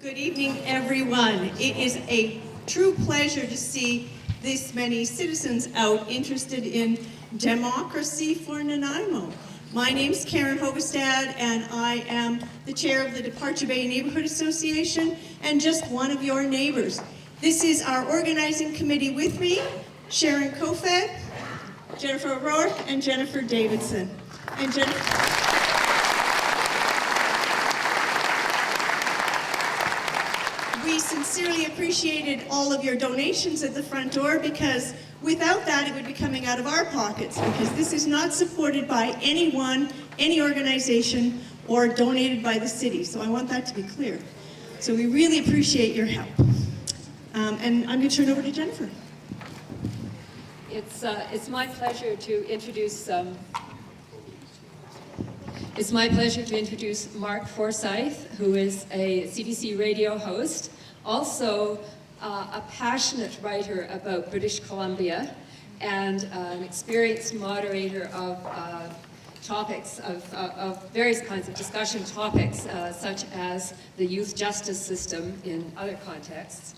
Good evening, everyone. It is a true pleasure to see this many citizens out interested in democracy for Nanaimo. My name's Karen Hogestad, and I am the chair of the Departure Bay Neighborhood Association and just one of your neighbors. This is our organizing committee with me, Sharon Kofed, Jennifer O'Rourke, and Jennifer Davidson. And we sincerely appreciated all of your donations at the front door, because without that it would be coming out of our pockets, because this is not supported by anyone, any organization, or donated by the city. So I want that to be clear. So we really appreciate your help. And I'm going to turn over to Jennifer. It's my pleasure to introduce Mark Forsyth, who is a CBC radio host, also a passionate writer about British Columbia, and an experienced moderator of topics of various kinds of discussion topics, such as the youth justice system in other contexts.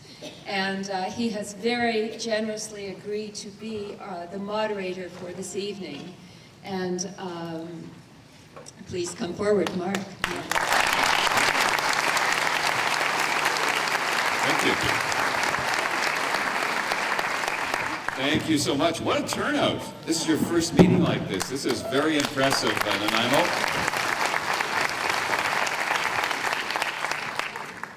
And he has very generously agreed to be the moderator for this evening. And please come forward, Mark. Thank you. Thank you so much. What a turnout. This is your first meeting like this. This is very impressive, Nanaimo.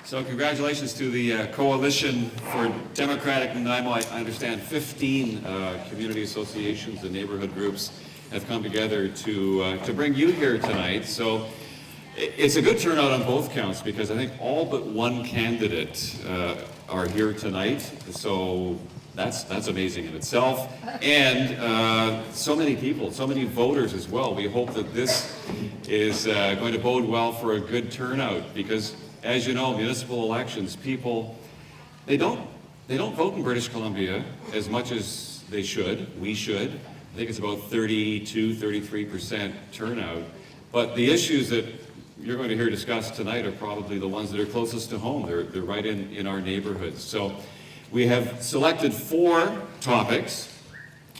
So congratulations to the Coalition for Democratic Nanaimo. I understand 15 community associations and neighborhood groups have come together to bring you here tonight. So it's a good turnout on both counts, because I think all but one candidate are here tonight. So that's amazing in itself. And so many people, so many voters as well. We hope that this is going to bode well for a good turnout, because as you know, municipal elections, people, they don't vote in British Columbia as much as they should. We should. I think it's about 32, 33% turnout. But the issues that you're going to hear discussed tonight are probably the ones that are closest to home. They're right in our neighborhoods. So we have selected 4 topics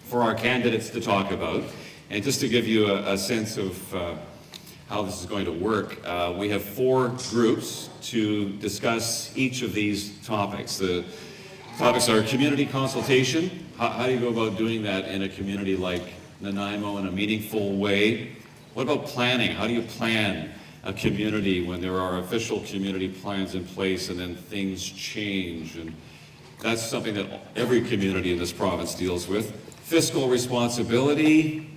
for our candidates to talk about. And just to give you a sense of how this is going to work, we have 4 groups to discuss each of these topics. The topics are community consultation. How do you go about doing that in a community like Nanaimo in a meaningful way? What about planning? How do you plan a community when there are official community plans in place and then things change? And that's something that every community in this province deals with. Fiscal responsibility.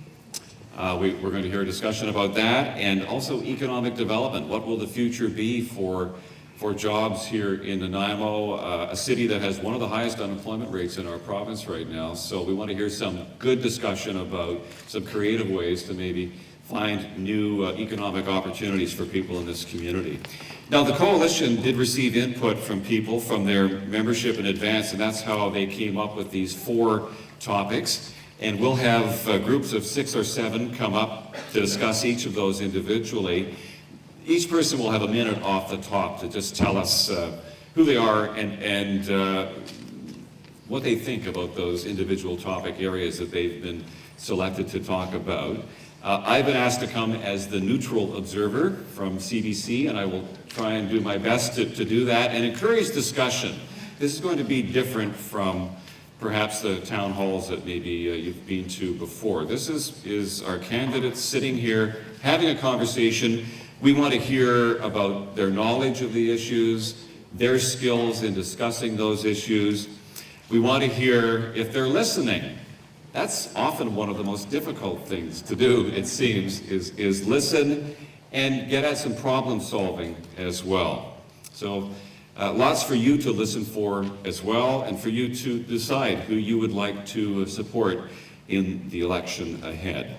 We're going to hear a discussion about that, and also economic development. What will the future be for jobs here in Nanaimo, a city that has one of the highest unemployment rates in our province right now? So we want to hear some good discussion about some creative ways to maybe find new economic opportunities for people in this community. Now, the Coalition did receive input from people, from their membership in advance, and that's how they came up with these 4 topics. And we'll have groups of 6 or 7 come up to discuss each of those individually. Each person will have a minute off the top to just tell us who they are and what they think about those individual topic areas that they've been selected to talk about. I've been asked to come as the neutral observer from CBC, and I will try and do my best to do that and encourage discussion. This is going to be different from perhaps the town halls that maybe you've been to before. This is our candidates sitting here having a conversation. We want to hear about their knowledge of the issues, their skills in discussing those issues. We want to hear if they're listening. That's often one of the most difficult things to do, it seems, is listen and get at some problem solving as well. So lots for you to listen for as well, and for you to decide who you would like to support in the election ahead.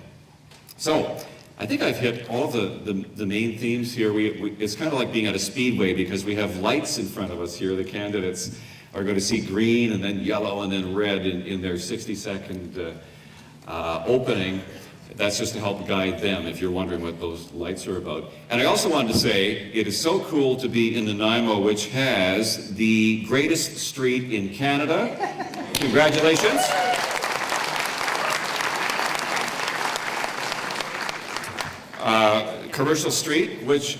So I think I've hit all the main themes here. It's kind of like being at a speedway, because we have lights in front of us here. The candidates are going to see green and then yellow and then red in their 60-second opening. That's just to help guide them if you're wondering what those lights are about. And I also wanted to say, it is so cool to be in Nanaimo, which has the greatest street in Canada. Congratulations. Commercial Street, which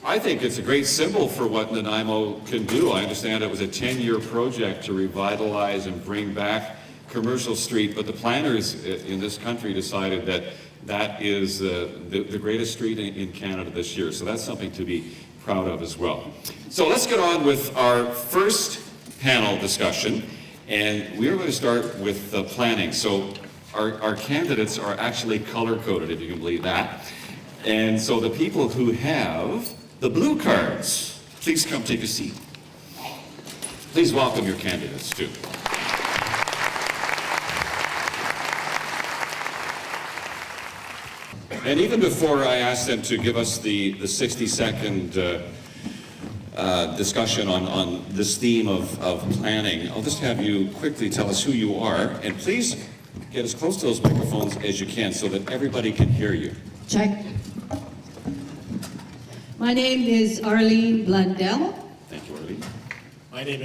I think it's a great symbol for what Nanaimo can do. I understand it was a 10-year project to revitalize and bring back Commercial Street, but the planners in this country decided that that is the greatest street in Canada this year. So that's something to be proud of as well. So let's get on with our first panel discussion, and we are going to start with the planning. So our candidates are actually color-coded, if you can believe that. And so the people who have the blue cards, please come take a seat. Please welcome your candidates too. And even before I ask them to give us the 60-second discussion on this theme of planning, I'll just have you quickly tell us who you are, and please get as close to those microphones as you can so that everybody can hear you. Check. My name is Arlene Blundell. Thank you, Arlene. My name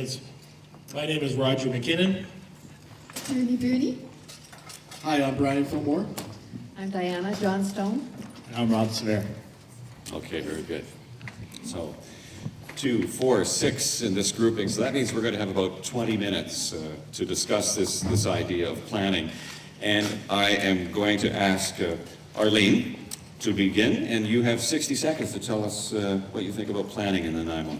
is Roger McKinnon. Bernie. Hi, I'm Brian Fillmore. I'm Diana Johnstone. And I'm Rob Sever. Okay, very good. So 2, 4, 6 in this grouping. So that means we're going to have about 20 minutes to discuss this idea of planning. And I am going to ask Arlene to begin, and you have 60 seconds to tell us what you think about planning in Nanaimo.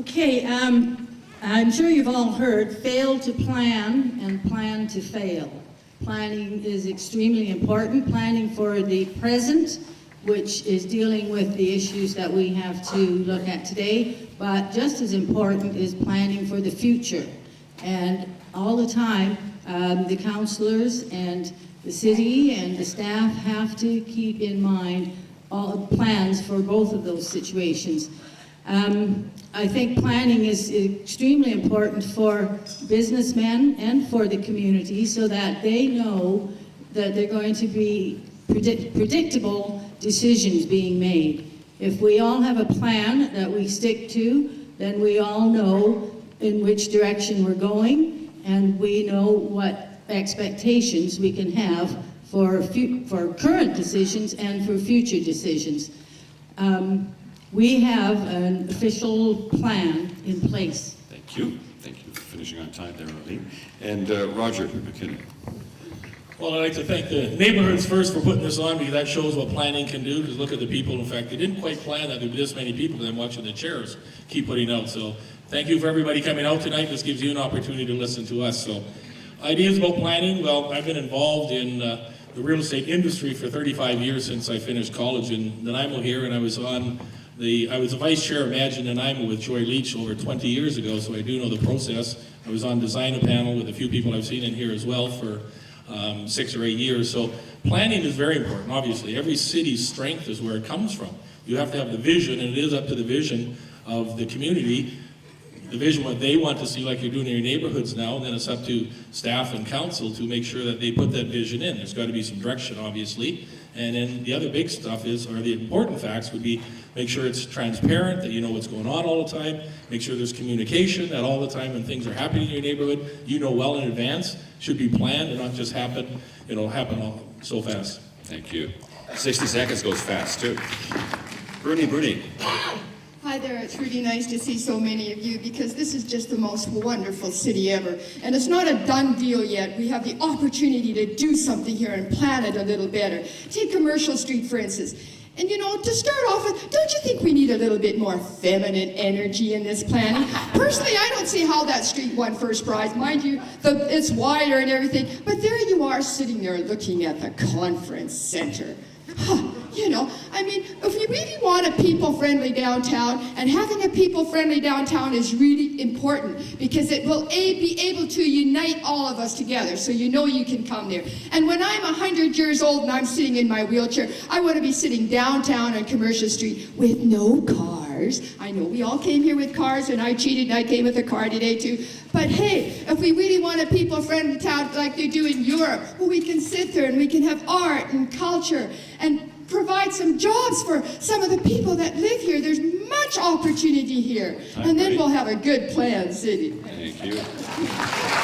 Okay, I'm sure you've all heard, fail to plan and plan to fail. Planning is extremely important. Planning for the present, which is dealing with the issues that we have to look at today, but just as important is planning for the future. And all the time, the councillors and the city and the staff have to keep in mind all plans for both of those situations. I think planning is extremely important for businessmen and for the community so that they know that they're going to be predictable decisions being made. If we all have a plan that we stick to, then we all know in which direction we're going, and we know what expectations we can have for current decisions and for future decisions. We have an official plan in place. Thank you. Thank you for finishing on time there, Arlene. And Roger McKinnon. Well, I'd like to thank the neighborhoods first for putting this on, because that shows what planning can do. Because look at the people. In fact, they didn't quite plan that there'd be this many people. Then watching the chairs keep putting out. So thank you for everybody coming out tonight. This gives you an opportunity to listen to us. So ideas about planning. Well, I've been involved in the real estate industry for 35 years since I finished college in Nanaimo here, and I was the vice chair of Imagine Nanaimo with Joy Leach over 20 years ago, so I do know the process. I was on design a panel with a few people I've seen in here as well for 6 or 8 years. So planning is very important, obviously. Every city's strength is where it comes from. You have to have the vision, and it is up to the vision of the community, the vision what they want to see, like you're doing in your neighborhoods now, and then it's up to staff and council to make sure that they put that vision in. There's got to be some direction, obviously. And then the other big stuff is, or the important facts would be, make sure it's transparent, that you know what's going on all the time, make sure there's communication, that all the time when things are happening in your neighborhood, you know well in advance, should be planned and not just happen, happen all so fast. Thank you. 60 seconds goes fast too. Bruni. Hi there, it's really nice to see so many of you because this is just the most wonderful city ever. And it's not a done deal yet. We have the opportunity to do something here and plan it a little better. Take Commercial Street, for instance. And to start off with, don't you think we need a little bit more feminine energy in this planning? Personally, I don't see how that street won first prize. Mind you, it's wider and everything, but there you are sitting there looking at the conference center. If you really want a people-friendly downtown, and having a people-friendly downtown is really important because it will be able to unite all of us together, so you can come there. And when I'm 100 years old and I'm sitting in my wheelchair, I want to be sitting downtown on Commercial Street with no cars. cars. I know we all came here with cars, and I cheated and I came with a car today too. But hey, if we really want a people-friendly town like they do in Europe, well, we can sit there and we can have art and culture and provide some jobs for some of the people that live here. There's much opportunity here. And then we'll have a good planned city. Thank you.